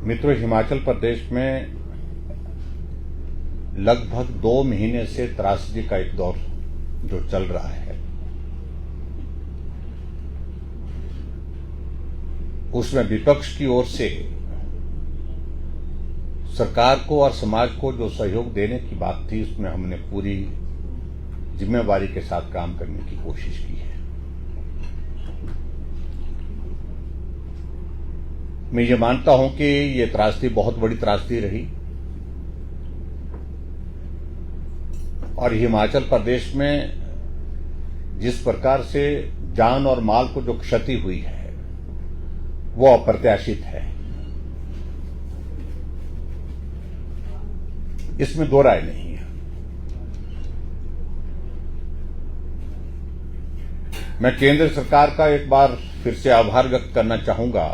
मित्रों, हिमाचल प्रदेश में लगभग 2 महीने से त्रासदी का एक दौर जो चल रहा है, उसमें विपक्ष की ओर से सरकार को और समाज को जो सहयोग देने की बात थी, उसमें हमने पूरी जिम्मेवारी के साथ काम करने की कोशिश की है। मैं ये मानता हूं कि ये त्रासदी बहुत बड़ी त्रासदी रही और हिमाचल प्रदेश में जिस प्रकार से जान और माल को जो क्षति हुई है वो अप्रत्याशित है, इसमें दो राय नहीं है। मैं केंद्र सरकार का एक बार फिर से आभार व्यक्त करना चाहूंगा।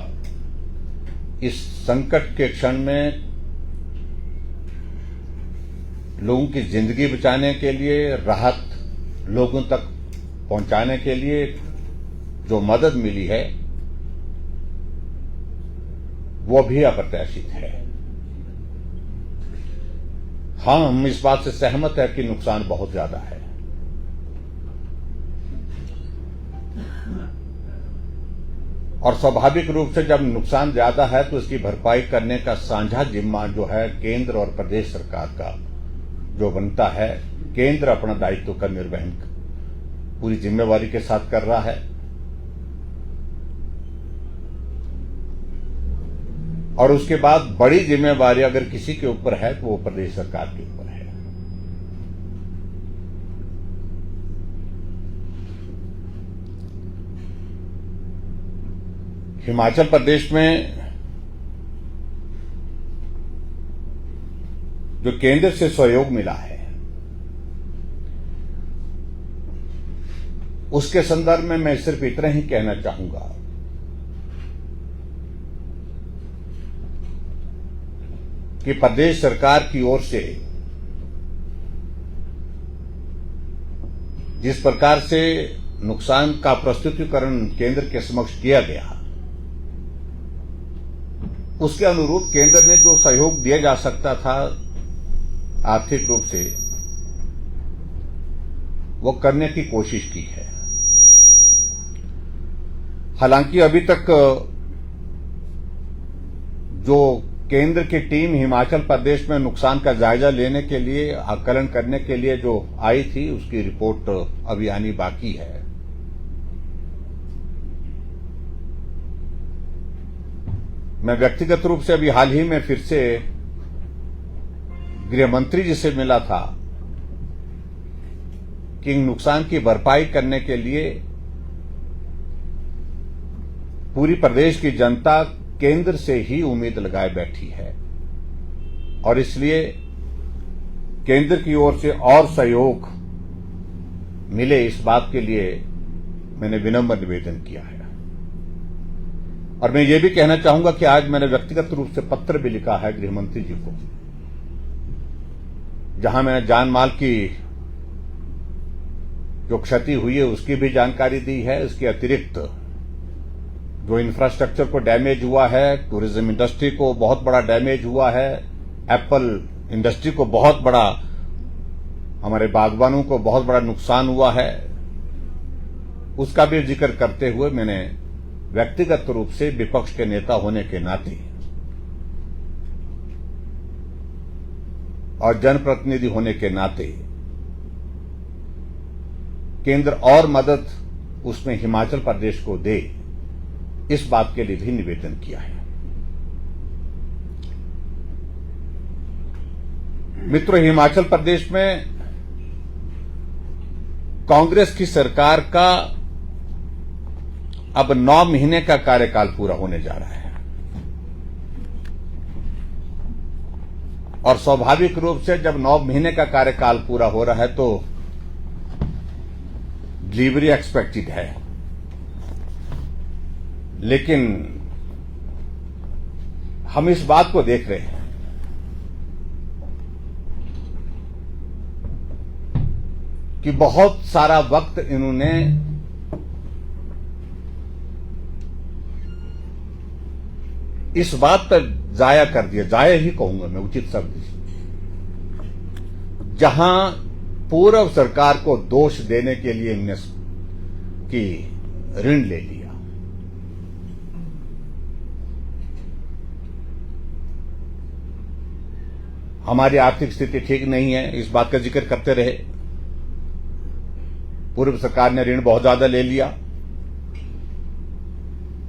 इस संकट के क्षण में लोगों की जिंदगी बचाने के लिए, राहत लोगों तक पहुंचाने के लिए जो मदद मिली है वो भी अप्रत्याशित है। हाँ, हम इस बात से सहमत है कि नुकसान बहुत ज्यादा है, और स्वाभाविक रूप से जब नुकसान ज्यादा है तो इसकी भरपाई करने का साझा जिम्मा जो है केंद्र और प्रदेश सरकार का जो बनता है, केंद्र अपना दायित्व का निर्वहन पूरी जिम्मेवारी के साथ कर रहा है और उसके बाद बड़ी जिम्मेवारी अगर किसी के ऊपर है तो वो प्रदेश सरकार के ऊपर है। हिमाचल प्रदेश में जो केंद्र से सहयोग मिला है उसके संदर्भ में मैं सिर्फ इतना ही कहना चाहूंगा कि प्रदेश सरकार की ओर से जिस प्रकार से नुकसान का प्रस्तुतिकरण केंद्र के समक्ष किया गया, उसके अनुरूप केंद्र ने जो सहयोग दिया जा सकता था आर्थिक रूप से, वो करने की कोशिश की है। हालांकि अभी तक जो केंद्र की टीम हिमाचल प्रदेश में नुकसान का जायजा लेने के लिए, आकलन करने के लिए जो आई थी, उसकी रिपोर्ट अभी आनी बाकी है। मैं व्यक्तिगत रूप से अभी हाल ही में फिर से गृह मंत्री जी से मिला था कि नुकसान की भरपाई करने के लिए पूरी प्रदेश की जनता केंद्र से ही उम्मीद लगाए बैठी है और इसलिए केंद्र की ओर से और सहयोग मिले, इस बात के लिए मैंने विनम्र निवेदन किया है। और मैं ये भी कहना चाहूंगा कि आज मैंने व्यक्तिगत रूप से पत्र भी लिखा है गृह मंत्री जी को, जहां मैंने जान माल की जो क्षति हुई है उसकी भी जानकारी दी है। इसके अतिरिक्त जो इंफ्रास्ट्रक्चर को डैमेज हुआ है, टूरिज्म इंडस्ट्री को बहुत बड़ा डैमेज हुआ है, एप्पल इंडस्ट्री को बहुत बड़ा, हमारे बागवानों को बहुत बड़ा नुकसान हुआ है, उसका भी जिक्र करते हुए मैंने व्यक्तिगत रूप से विपक्ष के नेता होने के नाते और जनप्रतिनिधि होने के नाते केंद्र और मदद उसमें हिमाचल प्रदेश को दे, इस बात के लिए भी निवेदन किया है। मित्रों, हिमाचल प्रदेश में कांग्रेस की सरकार का अब 9 महीने का कार्यकाल पूरा होने जा रहा है और स्वाभाविक रूप से जब 9 महीने का कार्यकाल पूरा हो रहा है तो डिलीवरी एक्सपेक्टेड है, लेकिन हम इस बात को देख रहे हैं कि बहुत सारा वक्त इन्होंने इस बात पर जाया कर दिया, जाया ही कहूंगा मैं उचित शब्द, जहां पूर्व सरकार को दोष देने के लिए इनने की ऋण ले लिया। हमारी आर्थिक स्थिति ठीक नहीं है, इस बात का जिक्र करते रहे। पूर्व सरकार ने ऋण बहुत ज्यादा ले लिया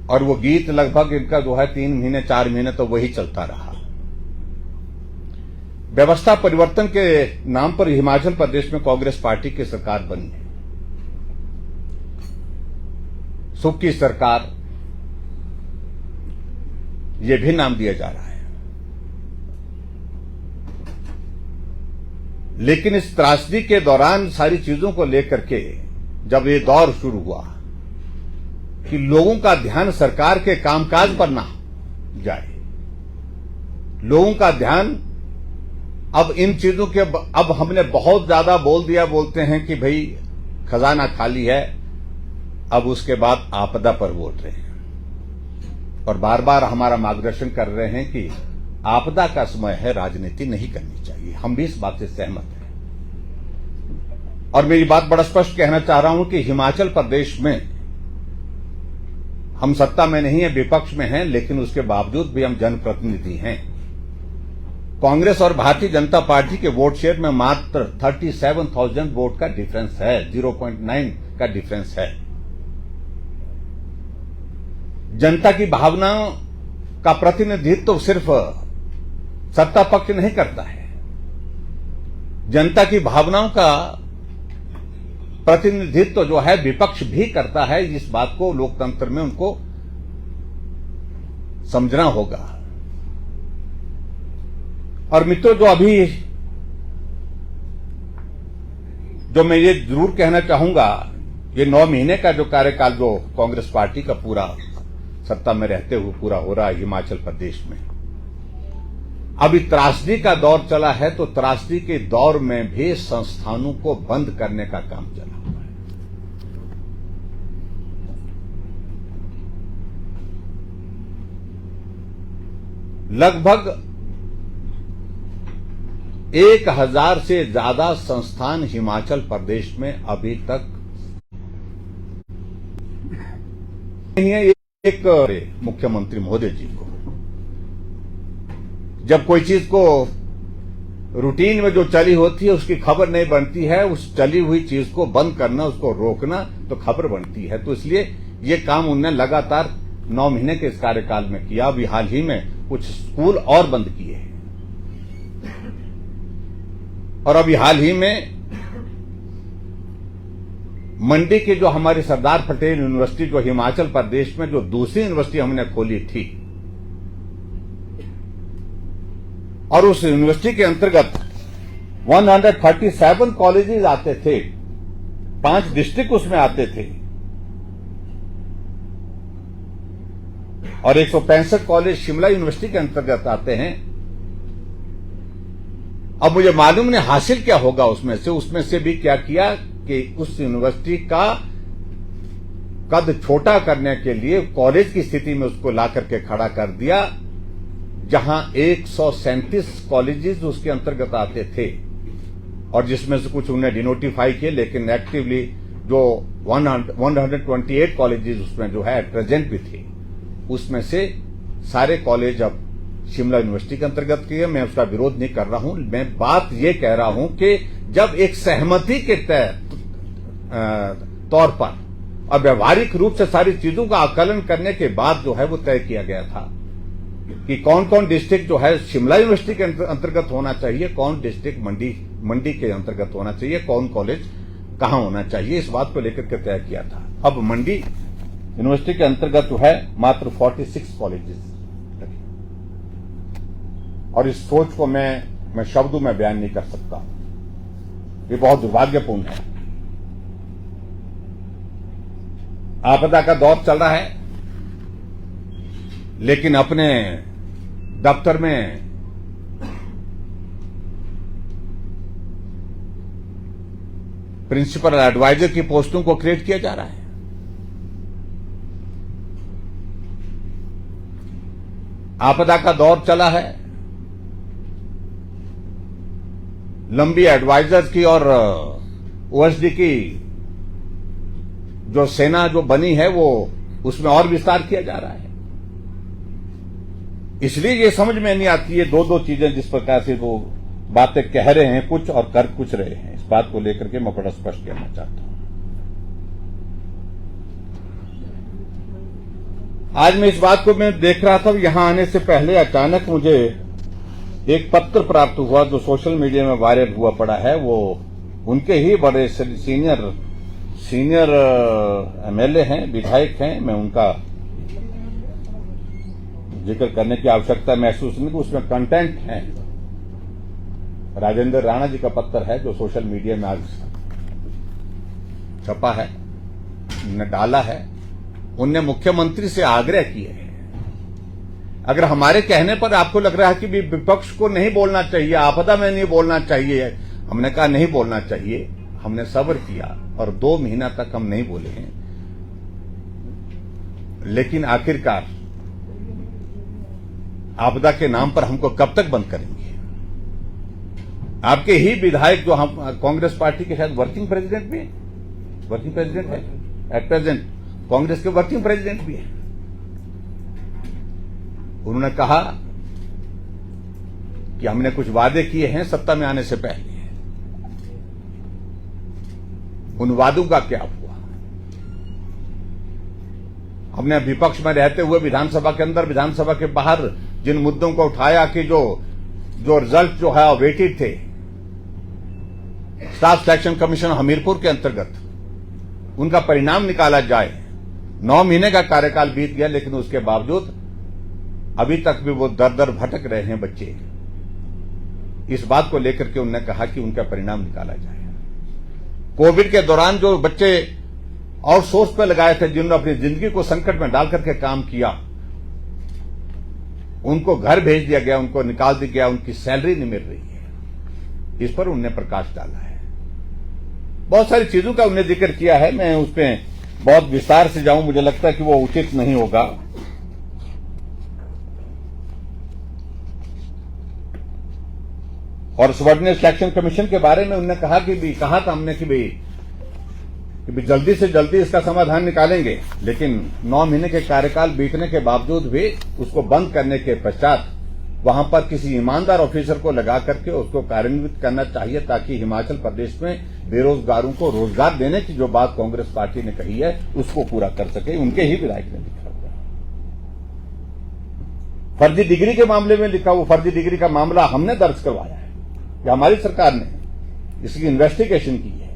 और वो गीत लगभग इनका जो है 3 महीने 4 महीने तो वही चलता रहा। व्यवस्था परिवर्तन के नाम पर हिमाचल प्रदेश में कांग्रेस पार्टी की सरकार बनी है। सुख की सरकार, यह भी नाम दिया जा रहा है। लेकिन इस त्रासदी के दौरान सारी चीजों को लेकर के जब ये दौर शुरू हुआ कि लोगों का ध्यान सरकार के कामकाज पर ना जाए, लोगों का ध्यान अब इन चीजों के, अब हमने बहुत ज्यादा बोल दिया, बोलते हैं कि भाई खजाना खाली है, अब उसके बाद आपदा पर बोल रहे हैं और बार बार हमारा मार्गदर्शन कर रहे हैं कि आपदा का समय है, राजनीति नहीं करनी चाहिए। हम भी इस बात से सहमत हैं और मेरी बात बड़ा स्पष्ट कहना चाह रहा हूं कि हिमाचल प्रदेश में हम सत्ता में नहीं है, विपक्ष में हैं, लेकिन उसके बावजूद भी हम जनप्रतिनिधि हैं। कांग्रेस और भारतीय जनता पार्टी के वोट शेयर में मात्र 37,000 वोट का डिफरेंस है, 0.9 का डिफरेंस है। जनता की भावनाओं का प्रतिनिधित्व तो सिर्फ सत्ता पक्ष नहीं करता है, जनता की भावनाओं का प्रतिनिधित्व जो है विपक्ष भी करता है। इस बात को लोकतंत्र में उनको समझना होगा। और मित्रों, जो मैं ये जरूर कहना चाहूंगा, ये 9 महीने का जो कार्यकाल जो कांग्रेस पार्टी का पूरा सत्ता में रहते हुए पूरा हो रहा है हिमाचल प्रदेश में, अभी त्रासदी का दौर चला है, तो त्रासदी के दौर में भी संस्थानों को बंद करने का काम चला हुआ है। लगभग 1000 से ज्यादा संस्थान हिमाचल प्रदेश में अभी तक नहीं है। एक मुख्यमंत्री महोदय जी को जब कोई चीज को रूटीन में जो चली होती है उसकी खबर नहीं बनती है, उस चली हुई चीज को बंद करना, उसको रोकना तो खबर बनती है। तो इसलिए ये काम उन्होंने लगातार 9 महीने के इस कार्यकाल में किया। अभी हाल ही में कुछ स्कूल और बंद किए हैं और अभी हाल ही में मंडी के जो हमारी सरदार पटेल यूनिवर्सिटी जो हिमाचल प्रदेश में जो दूसरी यूनिवर्सिटी हमने खोली थी, और उस यूनिवर्सिटी के अंतर्गत 137 कॉलेजेस आते थे, 5 डिस्ट्रिक्ट उसमें आते थे और 165 कॉलेज शिमला यूनिवर्सिटी के अंतर्गत आते हैं। अब मुझे मालूम नहीं हासिल क्या होगा उसमें से भी क्या किया कि उस यूनिवर्सिटी का कद छोटा करने के लिए कॉलेज की स्थिति में उसको ला करके खड़ा कर दिया, जहां 137 कॉलेजेस उसके अंतर्गत आते थे और जिसमें से कुछ उन्हें डिनोटिफाई किए, लेकिन एक्टिवली जो 128 कॉलेजेस उसमें जो है प्रेजेंट भी थे, उसमें से सारे कॉलेज अब शिमला यूनिवर्सिटी के अंतर्गत किए। मैं उसका विरोध नहीं कर रहा हूं, मैं बात यह कह रहा हूं कि जब एक सहमति के तौर पर और व्यवहारिक रूप से सारी चीजों का आकलन करने के बाद जो है वो तय किया गया था कि कौन कौन डिस्ट्रिक्ट जो है शिमला यूनिवर्सिटी के अंतर्गत होना चाहिए, कौन डिस्ट्रिक्ट मंडी के अंतर्गत होना चाहिए, कौन कॉलेज कहां होना चाहिए, इस बात को लेकर के तय किया था। अब मंडी यूनिवर्सिटी के अंतर्गत जो है मात्र 46 कॉलेजेस, और इस सोच को मैं शब्दों में बयान नहीं कर सकता। ये बहुत दुर्भाग्यपूर्ण है। आपदा का दौर चल रहा है, लेकिन अपने दफ्तर में प्रिंसिपल एडवाइजर की पोस्टों को क्रिएट किया जा रहा है। आपदा का दौर चला है, लंबी एडवाइजर्स की और ओएसडी की जो सेना जो बनी है वो उसमें और विस्तार किया जा रहा है। इसलिए ये समझ में नहीं आती है दो चीजें जिस प्रकार से वो बातें कह रहे हैं कुछ और कर कुछ रहे हैं। इस बात को लेकर के मैं बड़ा स्पष्ट कहना चाहता हूं। आज मैं इस बात को मैं देख रहा था, यहां आने से पहले अचानक मुझे एक पत्र प्राप्त हुआ जो सोशल मीडिया में वायरल हुआ पड़ा है। वो उनके ही बड़े सीनियर एमएलए हैं, विधायक हैं। मैं उनका जिक्र करने की आवश्यकता महसूस नहीं, उसमें कंटेंट है। राजेंद्र राणा जी का पत्र है जो सोशल मीडिया में आज छपा है, उन्होंने डाला है। उनने मुख्यमंत्री से आग्रह किया है, अगर हमारे कहने पर आपको लग रहा है कि विपक्ष को नहीं बोलना चाहिए, आपदा में नहीं बोलना चाहिए, हमने कहा नहीं बोलना चाहिए। हमने सब्र किया और 2 महीना तक हम नहीं बोले हैं, लेकिन आखिरकार आपदा के नाम पर हमको कब तक बंद करेंगे? आपके ही विधायक जो हम कांग्रेस पार्टी के शायद वर्किंग प्रेसिडेंट भी है, वर्किंग प्रेसिडेंट है एट प्रेजेंट, कांग्रेस के वर्किंग प्रेसिडेंट भी है। उन्होंने कहा कि हमने कुछ वादे किए हैं सत्ता में आने से पहले, उन वादों का क्या हुआ? हमने विपक्ष में रहते हुए विधानसभा के अंदर, विधानसभा के बाहर जिन मुद्दों को उठाया कि जो रिजल्ट जो है अवेटेड थे, स्टाफ सिलेक्शन कमीशन हमीरपुर के अंतर्गत उनका परिणाम निकाला जाए। 9 महीने का कार्यकाल बीत गया, लेकिन उसके बावजूद अभी तक भी वो दर दर भटक रहे हैं बच्चे। इस बात को लेकर के उन्होंने कहा कि उनका परिणाम निकाला जाए। कोविड के दौरान जो बच्चे आउटसोर्स पे लगाए थे, जिन्होंने अपनी जिंदगी को संकट में डाल करके काम किया, उनको घर भेज दिया गया, उनको निकाल दिया गया, उनकी सैलरी नहीं मिल रही है। इस पर उन्होंने प्रकाश डाला है। बहुत सारी चीजों का उन्होंने जिक्र किया है, मैं उसमें बहुत विस्तार से जाऊं, मुझे लगता है कि वो उचित नहीं होगा। और सबऑर्डिनेट सिलेक्शन कमीशन के बारे में उन्होंने कहा था हमने कि भाई जल्दी से जल्दी इसका समाधान निकालेंगे, लेकिन 9 महीने के कार्यकाल बीतने के बावजूद भी उसको बंद करने के पश्चात वहां पर किसी ईमानदार ऑफिसर को लगा करके उसको कार्यान्वित करना चाहिए, ताकि हिमाचल प्रदेश में बेरोजगारों को रोजगार देने की जो बात कांग्रेस पार्टी ने कही है उसको पूरा कर सके। उनके ही विधायक ने लिखा हुआ फर्जी डिग्री के मामले में लिखा, वो फर्जी डिग्री का मामला हमने दर्ज करवाया है, या हमारी सरकार ने इसकी इन्वेस्टिगेशन की है।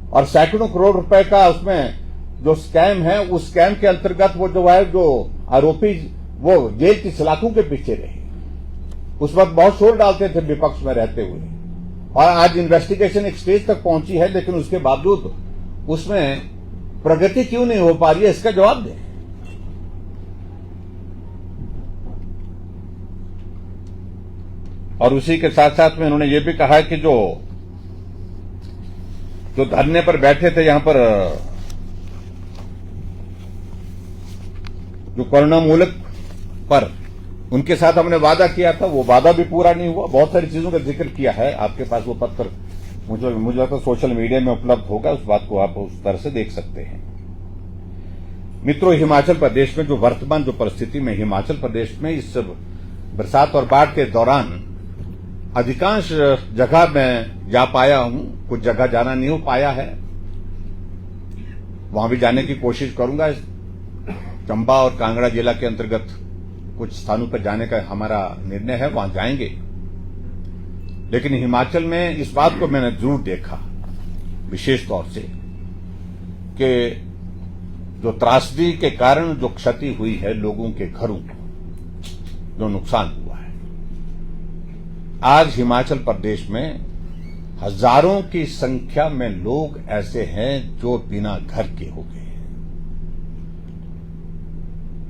और सैकड़ों करोड़ रुपए का उसमें जो स्कैम है, उस स्कैम के अंतर्गत वो जो है, जो आरोपी वो जेल की सलाखों के पीछे रहे। उस वक्त बहुत शोर डालते थे विपक्ष में रहते हुए, और आज इन्वेस्टिगेशन एक स्टेज तक पहुंची है, लेकिन उसके बावजूद उसमें प्रगति क्यों नहीं हो पा रही है, इसका जवाब दें। और उसी के साथ साथ में उन्होंने ये भी कहा कि जो धरने पर बैठे थे यहां पर, जो कोरोना मूलक पर उनके साथ हमने वादा किया था, वो वादा भी पूरा नहीं हुआ। बहुत सारी चीजों का जिक्र किया है, आपके पास वो पत्र मुझे लगता है सोशल मीडिया में उपलब्ध होगा, उस बात को आप उस तरह से देख सकते हैं। मित्रों, हिमाचल प्रदेश में जो वर्तमान जो परिस्थिति में हिमाचल प्रदेश में इस बरसात और बाढ़ के दौरान अधिकांश जगह मैं जा पाया हूं, कुछ जगह जाना नहीं हो पाया है, वहां भी जाने की कोशिश करूंगा। चंबा और कांगड़ा जिला के अंतर्गत कुछ स्थानों पर जाने का हमारा निर्णय है, वहां जाएंगे। लेकिन हिमाचल में इस बात को मैंने जरूर देखा विशेष तौर से कि जो त्रासदी के कारण जो क्षति हुई है, लोगों के घरों को जो नुकसान हुआ है, आज हिमाचल प्रदेश में हजारों की संख्या में लोग ऐसे हैं जो बिना घर के हो गए।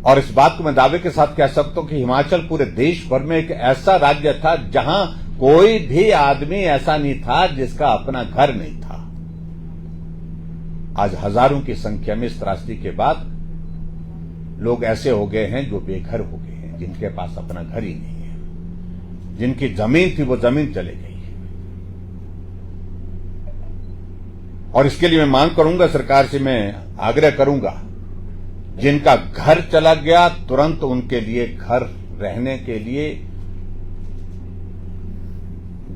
और इस बात को मैं दावे के साथ कह सकता हूं कि हिमाचल पूरे देश भर में एक ऐसा राज्य था जहां कोई भी आदमी ऐसा नहीं था जिसका अपना घर नहीं था। आज हजारों की संख्या में इस त्रासदी के बाद लोग ऐसे हो गए हैं जो बेघर हो गए हैं, जिनके पास अपना घर ही नहीं है, जिनकी जमीन थी वो जमीन चले गई। और इसके लिए मैं मांग करूंगा, सरकार से मैं आग्रह करूंगा, जिनका घर चला गया तुरंत उनके लिए घर रहने के लिए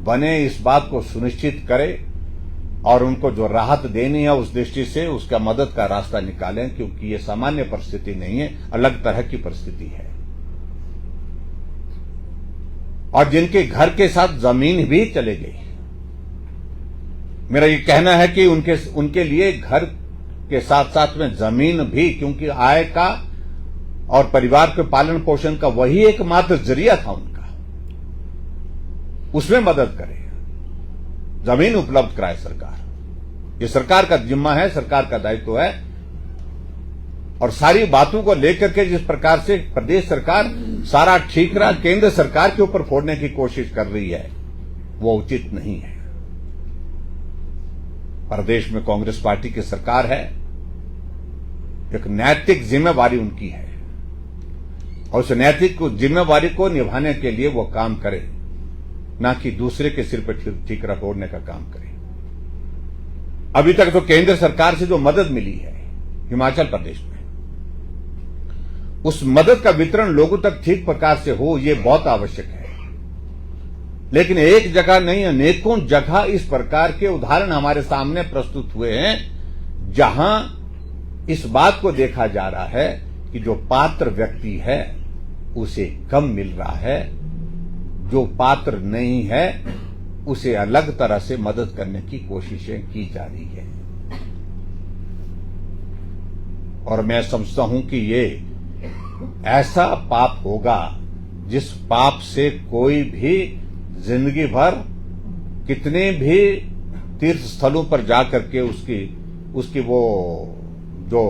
बने, इस बात को सुनिश्चित करें और उनको जो राहत देनी है उस दृष्टि से उसका मदद का रास्ता निकालें, क्योंकि ये सामान्य परिस्थिति नहीं है, अलग तरह की परिस्थिति है। और जिनके घर के साथ जमीन भी चले गई, मेरा ये कहना है कि उनके लिए घर के साथ साथ में जमीन भी, क्योंकि आय का और परिवार के पालन पोषण का वही एकमात्र जरिया था उनका, उसमें मदद करे, जमीन उपलब्ध कराए सरकार। ये सरकार का जिम्मा है, सरकार का दायित्व है। और सारी बातों को लेकर के जिस प्रकार से प्रदेश सरकार सारा ठीकरा केंद्र सरकार के ऊपर फोड़ने की कोशिश कर रही है, वो उचित नहीं है। प्रदेश में कांग्रेस पार्टी की सरकार है, एक नैतिक जिम्मेवारी उनकी है और उस नैतिक जिम्मेवारी को निभाने के लिए वो काम करे, ना कि दूसरे के सिर पर ठीकरा तोड़ने का काम करे। अभी तक तो केंद्र सरकार से जो मदद मिली है हिमाचल प्रदेश में, उस मदद का वितरण लोगों तक ठीक प्रकार से हो, ये बहुत आवश्यक है। लेकिन एक जगह नहीं, अनेकों जगह इस प्रकार के उदाहरण हमारे सामने प्रस्तुत हुए हैं, जहां इस बात को देखा जा रहा है कि जो पात्र व्यक्ति है उसे कम मिल रहा है, जो पात्र नहीं है उसे अलग तरह से मदद करने की कोशिशें की जा रही है। और मैं समझता हूं कि ये ऐसा पाप होगा जिस पाप से कोई भी जिंदगी भर कितने भी तीर्थ स्थलों पर जाकर के उसकी वो जो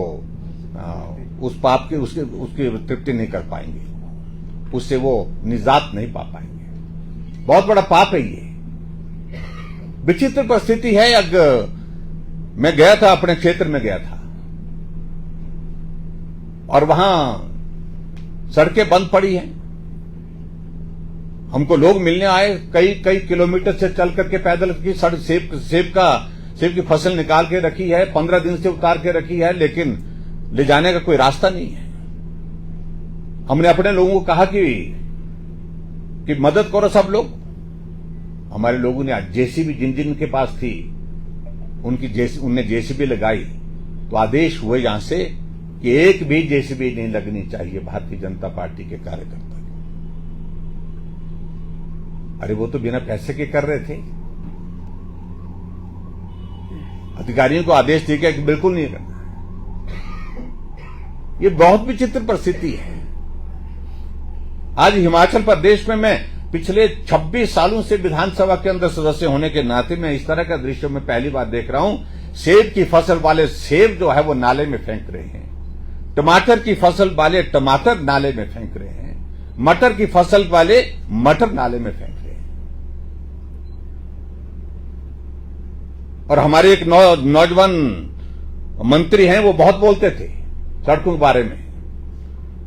उस पाप की उसकी तृप्ति नहीं कर पाएंगे, उससे वो निजात नहीं पा पाएंगे। बहुत बड़ा पाप है ये। विचित्र परिस्थिति है। मैं गया था, अपने क्षेत्र में गया था और वहां सड़कें बंद पड़ी हैं। हमको लोग मिलने आए, कई किलोमीटर से चल करके पैदल की सेब की फसल निकाल के रखी है, 15 दिन से उतार के रखी है, लेकिन ले जाने का कोई रास्ता नहीं है। हमने अपने लोगों को कहा कि मदद करो सब लोग। हमारे लोगों ने जेसीबी जिन के पास थी उनने जेसीबी लगाई, तो आदेश हुए यहां से कि एक भी जेसीबी नहीं लगनी चाहिए भारतीय जनता पार्टी के कार्यकर्ता। अरे वो तो बिना पैसे के कर रहे थे। अधिकारियों को आदेश दिया गया कि बिल्कुल नहीं करना। ये बहुत विचित्र परिस्थिति है। आज हिमाचल प्रदेश में मैं पिछले 26 सालों से विधानसभा के अंदर सदस्य होने के नाते मैं इस तरह का दृश्य में पहली बार देख रहा हूं। सेब की फसल वाले सेब जो है वो नाले में फेंक रहे हैं, टमाटर की फसल वाले टमाटर नाले में फेंक रहे हैं, मटर की फसल वाले मटर नाले में फेंक रहे हैं। और हमारे एक नौजवान मंत्री हैं, वो बहुत बोलते थे सड़कों के बारे में।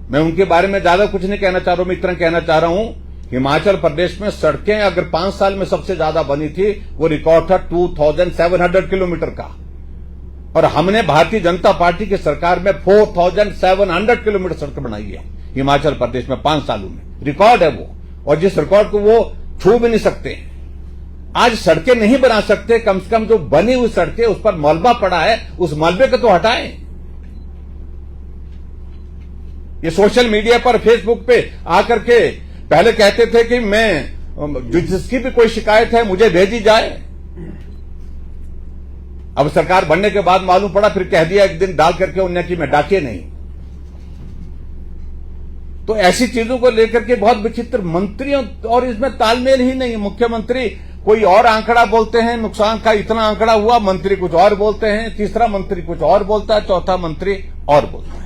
मैं उनके बारे में ज्यादा कुछ नहीं कहना चाह रहा हूं, मैं इतना कहना चाह रहा हूं हिमाचल प्रदेश में सड़कें अगर 5 साल में सबसे ज्यादा बनी थी, वो रिकॉर्ड था 2700 किलोमीटर का। और हमने भारतीय जनता पार्टी की सरकार में 4700 किलोमीटर सड़क बनाई है हिमाचल प्रदेश में 5 सालों में। रिकॉर्ड है वो, और जिस रिकॉर्ड को वो छू भी नहीं सकते। आज सड़कें नहीं बना सकते, कम से कम जो बनी हुई सड़कें उस पर मलबा पड़ा है, उस मलबे को तो हटाएं। ये सोशल मीडिया पर फेसबुक पे आकर के पहले कहते थे कि मैं जिसकी भी कोई शिकायत है मुझे भेजी जाए। अब सरकार बनने के बाद मालूम पड़ा, फिर कह दिया एक दिन डाल करके उन्हें कि मैं डाके नहीं। तो ऐसी चीजों को लेकर के बहुत विचित्र मंत्रियों, और इसमें तालमेल ही नहीं है। मुख्यमंत्री कोई और आंकड़ा बोलते हैं, नुकसान का इतना आंकड़ा हुआ, मंत्री कुछ और बोलते हैं, तीसरा मंत्री कुछ और बोलता है, चौथा मंत्री और बोलता है।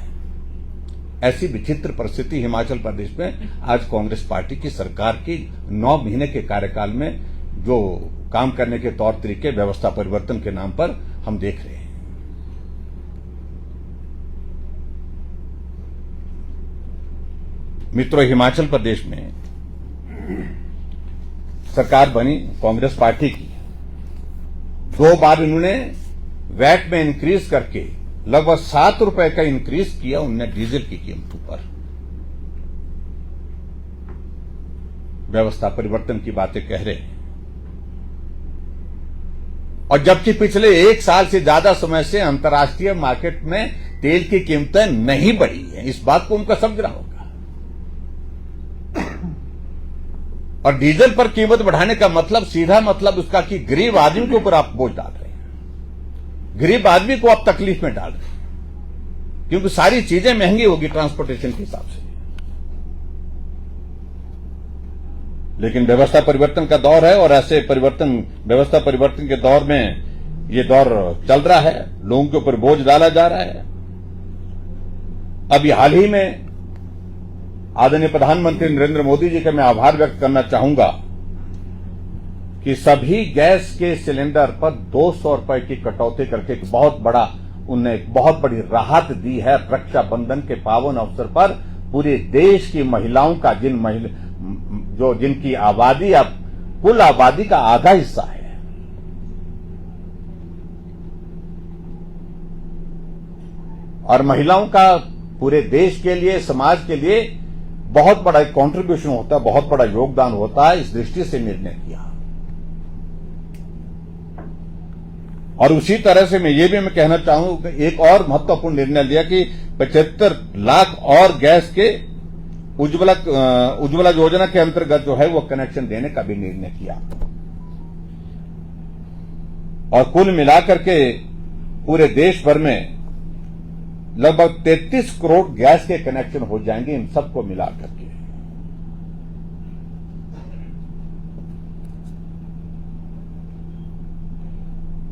ऐसी विचित्र परिस्थिति हिमाचल प्रदेश में आज कांग्रेस पार्टी की सरकार की 9 महीने के कार्यकाल में जो काम करने के तौर तरीके व्यवस्था परिवर्तन के नाम पर हम देख रहे हैं। मित्रों, हिमाचल प्रदेश में सरकार बनी कांग्रेस पार्टी की। 2 बार इन्होंने वैट में इंक्रीज करके लगभग 7 रुपए का इंक्रीज किया उन्होंने डीजल की कीमतों पर। व्यवस्था परिवर्तन की बातें कह रहे हैं, और जबकि पिछले 1 साल से ज्यादा समय से अंतर्राष्ट्रीय मार्केट में तेल की कीमतें नहीं बढ़ी हैं। इस बात को उनको समझना होगा। और डीजल पर कीमत बढ़ाने का मतलब, सीधा मतलब उसका कि गरीब आदमी के ऊपर आप बोझ डाल रहे हैं, गरीब आदमी को आप तकलीफ में डाल रहे हैं, क्योंकि सारी चीजें महंगी होगी ट्रांसपोर्टेशन के हिसाब से। लेकिन व्यवस्था परिवर्तन का दौर है, और ऐसे व्यवस्था परिवर्तन के दौर में ये दौर चल रहा है, लोगों के ऊपर बोझ डाला जा रहा है। अभी हाल ही में आदरणीय प्रधानमंत्री नरेंद्र मोदी जी का मैं आभार व्यक्त करना चाहूंगा कि सभी गैस के सिलेंडर पर 200 रुपए की कटौती करके उन्हें एक बहुत बड़ी राहत दी है। रक्षाबंधन के पावन अवसर पर पूरे देश की महिलाओं का, जिनकी आबादी अब कुल आबादी का आधा हिस्सा है, और महिलाओं का पूरे देश के लिए, समाज के लिए बहुत बड़ा एक कॉन्ट्रीब्यूशन होता है, बहुत बड़ा योगदान होता है। इस दृष्टि से निर्णय किया। और उसी तरह से मैं कहना चाहूंगा कि एक और महत्वपूर्ण निर्णय लिया कि 75 लाख और गैस के उज्ज्वला योजना के अंतर्गत जो है वो कनेक्शन देने का भी निर्णय किया। और कुल मिलाकर के पूरे देश भर में लगभग 33 करोड़ गैस के कनेक्शन हो जाएंगे इन सबको मिलाकर के।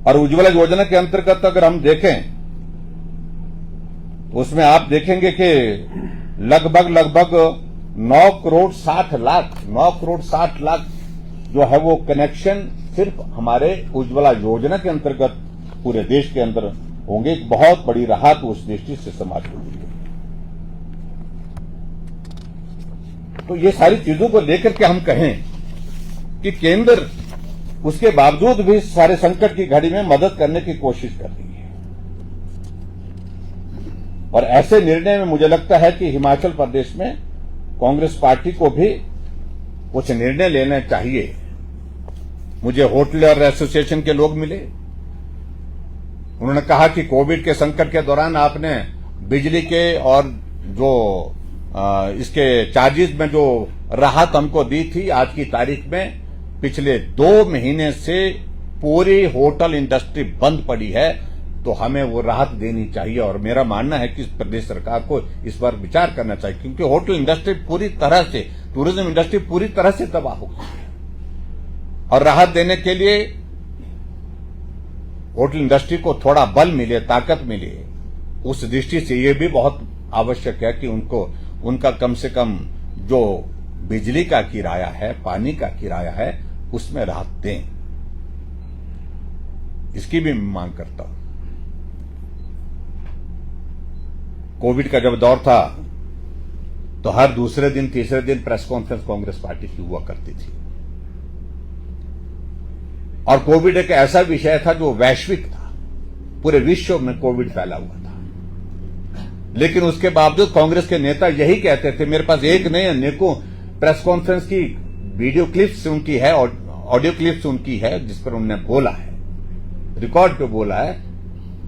और उज्ज्वला योजना के अंतर्गत अगर हम देखें, उसमें आप देखेंगे कि लगभग 9 करोड़ 60 लाख जो है वो कनेक्शन सिर्फ हमारे उज्ज्वला योजना के अंतर्गत पूरे देश के अंदर होंगे। एक बहुत बड़ी राहत उस दृष्टि से समाज को दी है। तो ये सारी चीजों को लेकर के हम कहें कि केंद्र उसके बावजूद भी सारे संकट की घड़ी में मदद करने की कोशिश कर रही है। और ऐसे निर्णय में मुझे लगता है कि हिमाचल प्रदेश में कांग्रेस पार्टी को भी कुछ निर्णय लेना चाहिए। मुझे होटलर एसोसिएशन के लोग मिले, उन्होंने कहा कि कोविड के संकट के दौरान आपने बिजली के और जो इसके चार्जेस में जो राहत हमको दी थी, आज की तारीख में पिछले 2 महीने से पूरी होटल इंडस्ट्री बंद पड़ी है, तो हमें वो राहत देनी चाहिए। और मेरा मानना है कि प्रदेश सरकार को इस पर विचार करना चाहिए, क्योंकि होटल इंडस्ट्री पूरी तरह से, टूरिज्म इंडस्ट्री पूरी तरह से तबाह हो गई है। और राहत देने के लिए होटल इंडस्ट्री को थोड़ा बल मिले, ताकत मिले, उस दृष्टि से ये भी बहुत आवश्यक है कि उनका कम से कम जो बिजली का किराया है, पानी का किराया है, उसमें राहत दें। इसकी भी मांग करता हूं। कोविड का जब दौर था तो हर दूसरे दिन, तीसरे दिन प्रेस कॉन्फ्रेंस कांग्रेस पार्टी की हुआ करती थी। और कोविड एक ऐसा विषय था जो वैश्विक था, पूरे विश्व में कोविड फैला हुआ था। लेकिन उसके बावजूद कांग्रेस के नेता यही कहते थे, मेरे पास एक नहीं अनेकों प्रेस कॉन्फ्रेंस की वीडियो क्लिप्स उनकी है और ऑडियो क्लिप्स उनकी है, जिस पर उन्होंने बोला है, रिकॉर्ड पे बोला है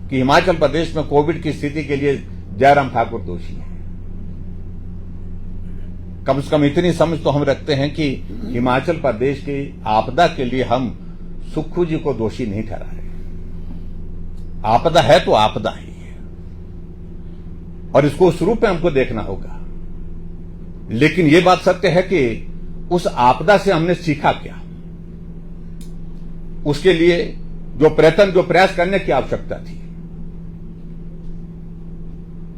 कि हिमाचल प्रदेश में कोविड की स्थिति के लिए जयराम ठाकुर दोषी है। कम से कम इतनी समझ तो हम रखते हैं कि हिमाचल प्रदेश की आपदा के लिए हम सुक्खू जी को दोषी नहीं ठहरा रहे। आपदा है तो आपदा ही है, और इसको उस रूप में हमको देखना होगा। लेकिन यह बात सत्य है कि उस आपदा से हमने सीखा क्या, उसके लिए जो प्रयास करने की आवश्यकता थी।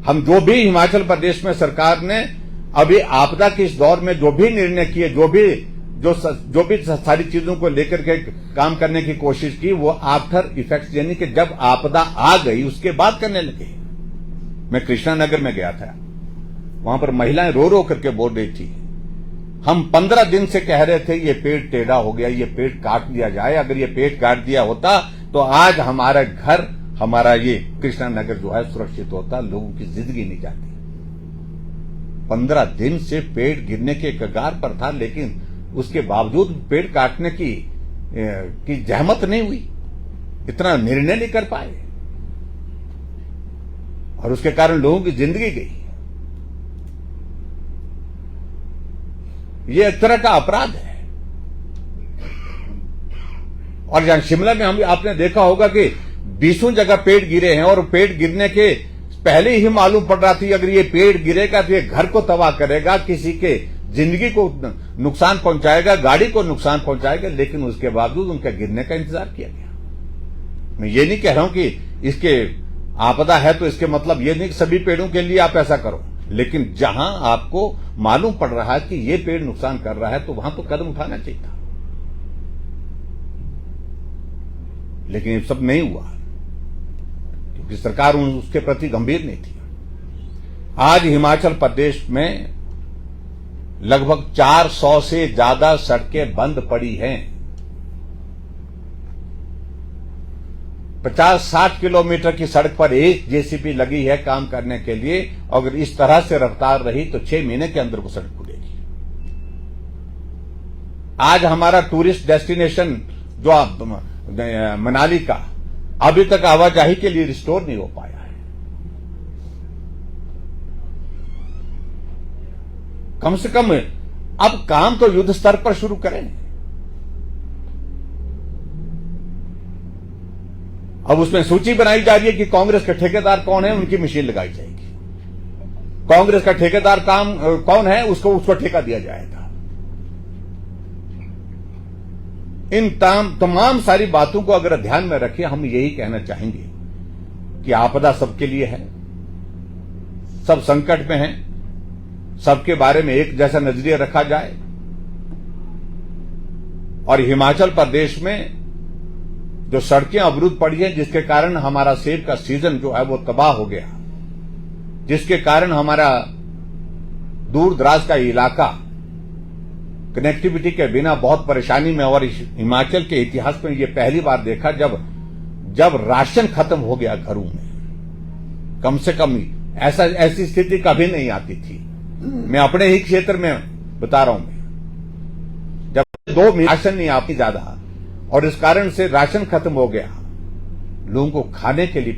हम जो भी हिमाचल प्रदेश में सरकार ने अभी आपदा के इस दौर में जो भी निर्णय किए, जो भी सारी चीजों को लेकर के काम करने की कोशिश की, वो आफ्टर इफेक्ट्स, यानी कि जब आपदा आ गई उसके बाद करने लगे। मैं कृष्णा नगर में गया था, वहां पर महिलाएं रो रो करके बोल रही थी, हम 15 दिन से कह रहे थे ये पेड़ टेढ़ा हो गया, ये पेड़ काट दिया जाए। अगर ये पेड़ काट दिया होता तो आज हमारा घर, हमारा ये कृष्णा नगर जो है सुरक्षित होता, लोगों की जिंदगी नहीं जाती। 15 दिन से पेड़ गिरने के कगार पर था, लेकिन उसके बावजूद पेड़ काटने की जहमत नहीं हुई, इतना निर्णय नहीं कर पाए, और उसके कारण लोगों की जिंदगी गई। ये एक तरह का अपराध है। और यहां शिमला में हम आपने देखा होगा कि 20 जगह पेड़ गिरे हैं, और पेड़ गिरने के पहले ही मालूम पड़ रहा था अगर ये पेड़ गिरेगा तो ये घर को तबाह करेगा, किसी के जिंदगी को नुकसान पहुंचाएगा, गाड़ी को नुकसान पहुंचाएगा, लेकिन उसके बावजूद उनका गिरने का इंतजार किया गया। मैं ये नहीं कह रहा हूं कि इसके आपदा है तो इसके मतलब ये नहीं कि सभी पेड़ों के लिए आप ऐसा करो, लेकिन जहां आपको मालूम पड़ रहा है कि ये पेड़ नुकसान कर रहा है तो वहां तो कदम उठाना चाहिए था, लेकिन ये सब नहीं हुआ क्योंकि सरकार उसके प्रति गंभीर नहीं थी। आज हिमाचल प्रदेश में लगभग 400 से ज्यादा सड़कें बंद पड़ी हैं। 50-60 किलोमीटर की सड़क पर एक जेसीबी लगी है काम करने के लिए। अगर इस तरह से रफ्तार रही तो 6 महीने के अंदर वो सड़क खुलेगी। आज हमारा टूरिस्ट डेस्टिनेशन जो मनाली का अभी तक आवाजाही के लिए रिस्टोर नहीं हो पाया है। कम से कम अब काम तो युद्ध स्तर पर शुरू करें। अब उसमें सूची बनाई जा रही है कि कांग्रेस के ठेकेदार कौन है, उनकी मशीन लगाई जाएगी। कांग्रेस का ठेकेदार काम कौन है, उसको ठेका दिया जाएगा। इन तमाम सारी बातों को अगर ध्यान में रखें, हम यही कहना चाहेंगे कि आपदा सबके लिए है, सब संकट में हैं, सबके बारे में एक जैसा नजरिया रखा जाए। और हिमाचल प्रदेश में जो सड़कें अवरुद्ध पड़ी हैं, जिसके कारण हमारा सेब का सीजन जो है वो तबाह हो गया, जिसके कारण हमारा दूर दराज का इलाका कनेक्टिविटी के बिना बहुत परेशानी में, और हिमाचल के इतिहास में ये पहली बार देखा जब राशन खत्म हो गया घरों में। कम से कम ऐसी स्थिति कभी नहीं आती थी। मैं अपने ही क्षेत्र में बता रहा हूं, जब 2 महीने राशन नहीं आती ज्यादा, और इस कारण से राशन खत्म हो गया, लोगों को खाने के लिए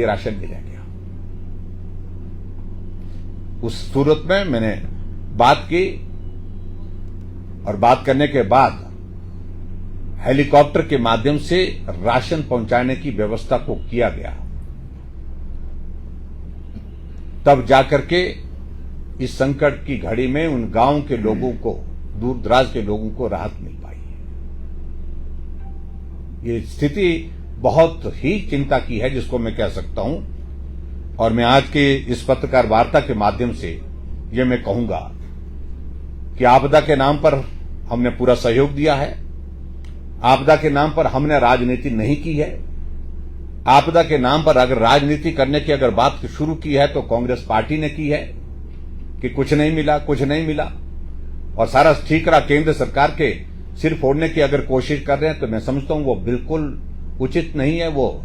राशन नहीं रह गया। उस सूरत में मैंने बात की, और बात करने के बाद हेलीकॉप्टर के माध्यम से राशन पहुंचाने की व्यवस्था को किया गया। तब जाकर के इस संकट की घड़ी में उन गांव के लोगों को, दूर दराज के लोगों को राहत मिल पाई है। ये स्थिति बहुत ही चिंता की है, जिसको मैं कह सकता हूं। और मैं आज के इस पत्रकार वार्ता के माध्यम से ये मैं कहूंगा कि आपदा के नाम पर हमने पूरा सहयोग दिया है। आपदा के नाम पर हमने राजनीति नहीं की है। आपदा के नाम पर अगर राजनीति करने की अगर बात शुरू की है तो कांग्रेस पार्टी ने की है कि कुछ नहीं मिला, और सारा ठीकरा केंद्र सरकार के सिर फोड़ने की अगर कोशिश कर रहे हैं तो मैं समझता हूं वो बिल्कुल उचित नहीं है। वो